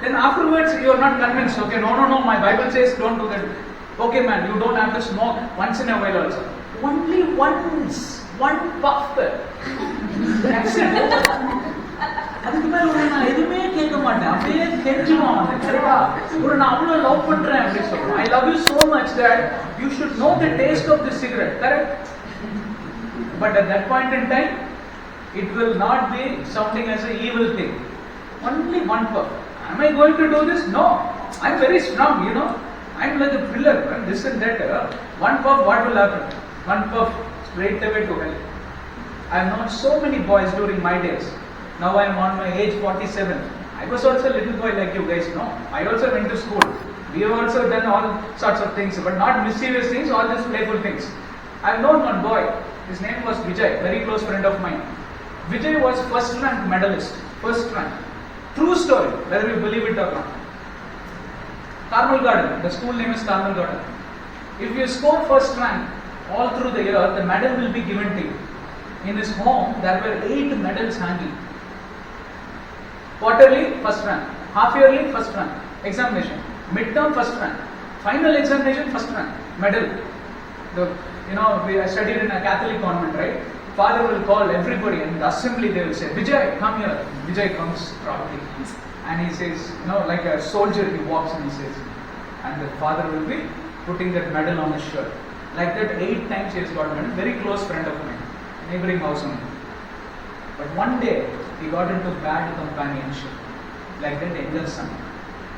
Then afterwards you are not convinced. Okay, no, my Bible says don't do that. Okay man, you don't have to smoke once in a while also. Only once, one puff. That's it. அதுக்கு மேல நான் எதுவுமே கேட்க மாட்டேன், அப்படியே கெஞ்சுவான். சரியா, ஒரு நான் அவ்வளவு லவ் பண்றேன் அப்படின்னு சொல்றேன். I love you so much that you should know the taste of this cigarette. Correct? But at that point in time, it will not be sounding as an evil thing. Only one puff. Am I going to do this? No. I'm very strong, you know. I'm like a pillar, and this and that. One puff, what will happen? One puff, straight away to hell. I have known so many boys during my days. Now I am on my age 47. I was also a little boy like you guys know. I also went to school. We have also done all sorts of things, but not mischievous things, all these playful things. I have known one boy. His name was Vijay, very close friend of mine. Vijay was first rank medalist. First rank. True story, whether you believe it or not. Carmel Garden, the school name is Carmel Garden. If you score first rank all through the year, the medal will be given to you. In his home, there were 8 medals hanging. Quarterly, first rank. Half yearly, first rank. Examination. Midterm, first rank. Final examination, first rank. Medal. I studied in a Catholic convent, right? Father will call everybody and in the assembly they will say, Vijay, come here. Vijay comes proudly. And he says, like a soldier, he walks and he says, and the father will be putting that medal on his shirt. Like that 8 times he has got medal. Very close friend of mine. Neighboring house only. But one day he got into bad companionship, like that younger son.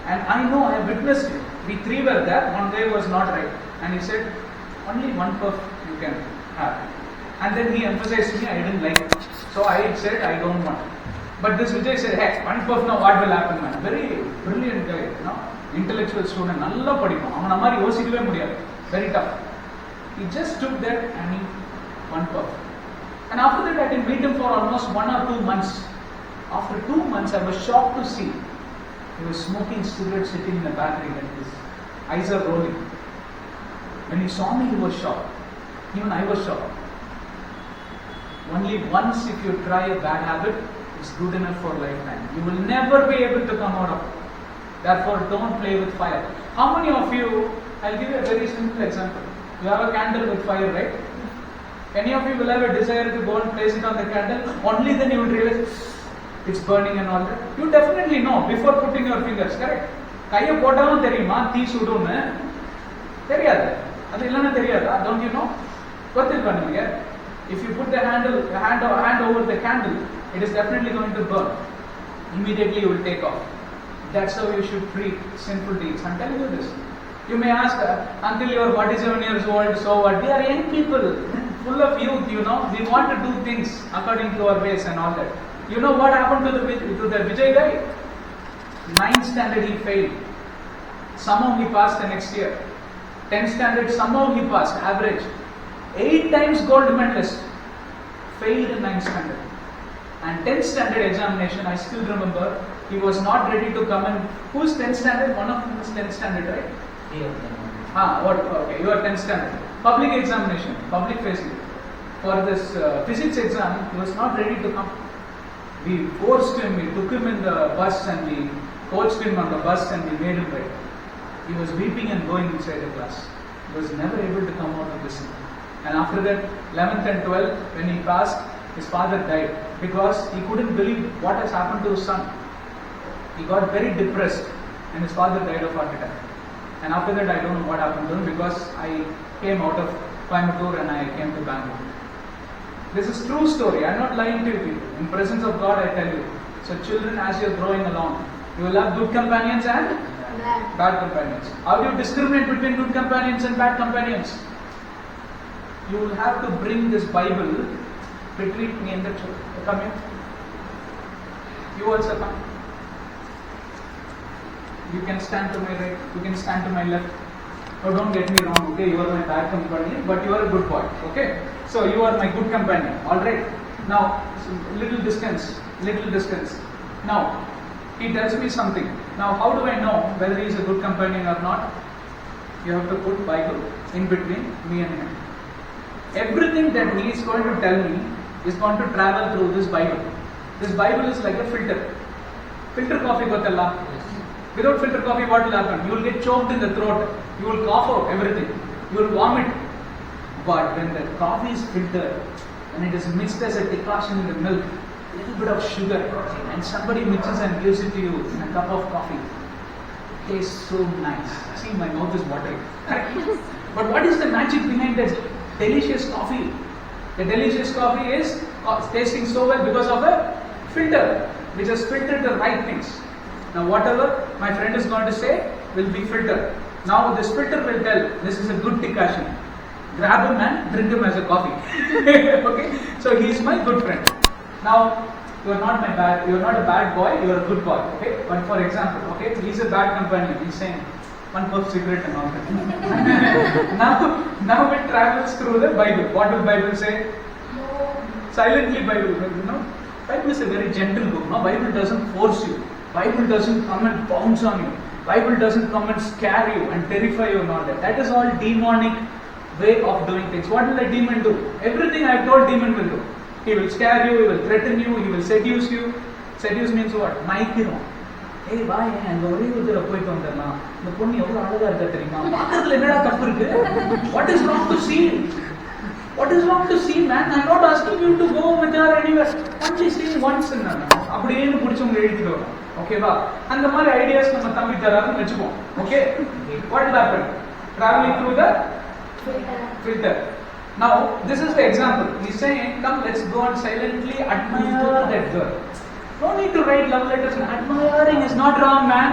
And I know, I have witnessed it. We 3 were there. One guy was not right, and he said, "Only one puff you can have." And then he emphasized me, I didn't like it. So I said, I don't want. But this Vijay said, "Hey, one puff now, what will happen, man?" Very brilliant guy, intellectual student. Nalla padippan. Avana mari yosikave mudiyadhu. Very tough. He just took that and he one puff. And after that, I didn't meet him for almost 1 or 2 months. After 2 months, I was shocked to see he was smoking cigarettes sitting in a battery like this. Eyes are rolling. When he saw me, he was shocked. Even I was shocked. Only once, if you try a bad habit, it's good enough for lifetime. You will never be able to come out of it. Therefore, don't play with fire. How many of you, I'll give you a very simple example. You have a candle with fire, right? Any of you will have a desire to go and place it on the candle, only then you will realize it's burning and all that. You definitely know before putting your fingers, correct? கையை போட்டாலும் தெரியுமா தீ சுடும்னு? தெரியாது. அது இல்லைன்னா தெரியாதா? Don't you know? கொத்திருக்கா நீங்க? If you put the hand over the candle, it is definitely going to burn. Immediately you will take off. That's how you should treat sinful deeds. I'm telling you this. You may ask, until you are 47 years old, so what? We are young people, full of youth, we want to do things according to our ways and all that. You know what happened to the Vijay guy? 9th standard he failed. Somehow he passed the next year. 10th standard, somehow he passed, average. 8 times gold medalist. Failed in 9th standard. And 10th standard examination, I still remember, he was not ready to come in. Who's 10th standard? One of them is 10th standard, right? Okay, you are 10th standard. Public examination, public facing. For this physics exam, he was not ready to come. We forced him, we took him in the bus and we coached him on the bus and we made him write. He was weeping and going inside the class. He was never able to come out of this. And after that, 11th and 12th, when he passed, his father died because he couldn't believe what has happened to his son. He got very depressed and his father died of heart attack. And after that, I don't know what happened to him because I came out of Coimbatore and I came to Bangalore. This is true story. I am not lying to you. In presence of God, I tell you. So children, as you are growing along, you will have good companions and bad companions. How do you discriminate between good companions and bad companions? You will have to bring this Bible between me and the church. Come here. You also come. You can stand to my right, you can stand to my left. Oh, don't get me wrong, okay? You are my bad companion, but you are a good boy, okay? So you are my good companion, alright? Now, little distance. Now, he tells me something. Now, how do I know whether he is a good companion or not? You have to put Bible in between me and him. Everything that he is going to tell me is going to travel through this Bible. This Bible is like a filter. Filter coffee gotalla. Without filter coffee, what will happen? You will get choked in the throat. You will cough out everything. You will vomit. But when the coffee is filtered, and it is mixed as a decoction in the milk, a little bit of sugar, and somebody mixes and gives it to you in a cup of coffee, it tastes so nice. See, my mouth is watering. But what is the magic behind that delicious coffee? The delicious coffee is tasting so well because of a filter, which has filtered the right things. Now, whatever my friend is going to say will be filtered. Now, this filter will tell this is a good decoction. Grab him and drink him as a coffee. Okay, so he is my good friend. Now, you are not a bad boy. You are a good boy. Okay, but for example, okay, he is a bad companion. He is saying one puff cigarette and all that. now it travels through the Bible. What will Bible say? Silently Bible. Bible is a very gentle book. No, Bible doesn't force you. Bible doesn't come and pounce on you. Bible doesn't come and scare you and terrify you and all that. That is all demonic way of doing things. What will a demon do? Everything I have told demon will do. He will scare you, he will threaten you, he will seduce you. Seduce means what? Maikirum. Hey, why? And what is wrong to see? What is wrong to see, man? I'm not asking you to go with her anywhere. Only see once in a while. Okay, and the more ideas நம்ம தம்பி தராருன்னு வெச்சுப்போம். Okay? What will happen? Traveling through the filter. Now, this is the example. He's saying, come, let's go and silently admire that girl. No need to write love letters. Admiring is not wrong, man.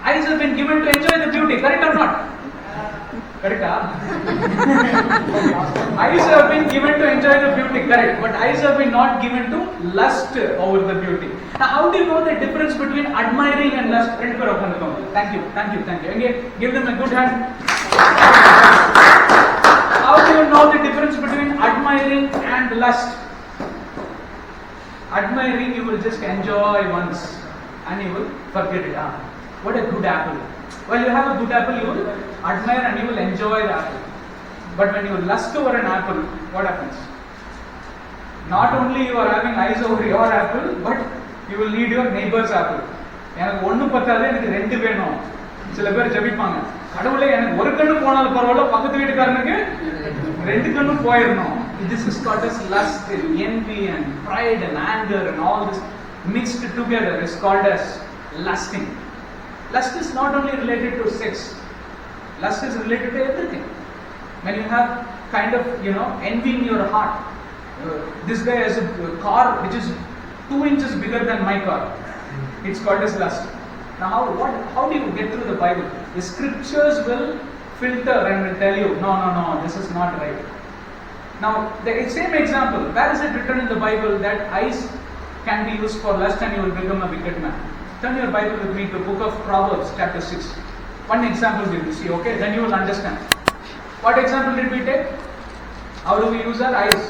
Eyes have been given to enjoy the beauty. Correct or not? Correct, eyes have been given to enjoy the beauty. Correct. But eyes have been not given to lust over the beauty. Now, how do you know the difference between admiring and lust? Thank you. Again, give them a good hand. How do you know the difference between admiring and lust? Admiring, you will just enjoy once and you will forget it. What a good apple. Well, you have a good apple, you will admire and you will enjoy the apple. But when you lust over an apple, what happens? Not only you are having eyes over your apple, but you will need your neighbor's apple. எனக்கு ஒண்ணு பத்தாது, எனக்கு ரெண்டு வேணும். சில பேர் ஜெபிப்பாங்க. கடவுளே எனக்கு ஒரு கண்ணு போனாலும் பரவாயில்ல, பக்கத்து வீட்டுக்காரனுக்கு ரெண்டு கண்ணும் போயிடணும். This is called as lust, envy and pride and anger and all this mixed together is called as lusting. Lust is not only related to sex. Lust is related to everything. When you have kind of, envy in your heart. This guy has a car which is 2 inches bigger than my car. It's called as lust. Now, how do you get through the Bible? The scriptures will filter and will tell you, no, this is not right. Now, the same example, where is it written in the Bible that eyes can be used for lust and you will become a wicked man? Turn your Bible with me to the book of Proverbs, chapter 6. One example we will see, okay? Then you will understand. What example did we take? How do we use our eyes?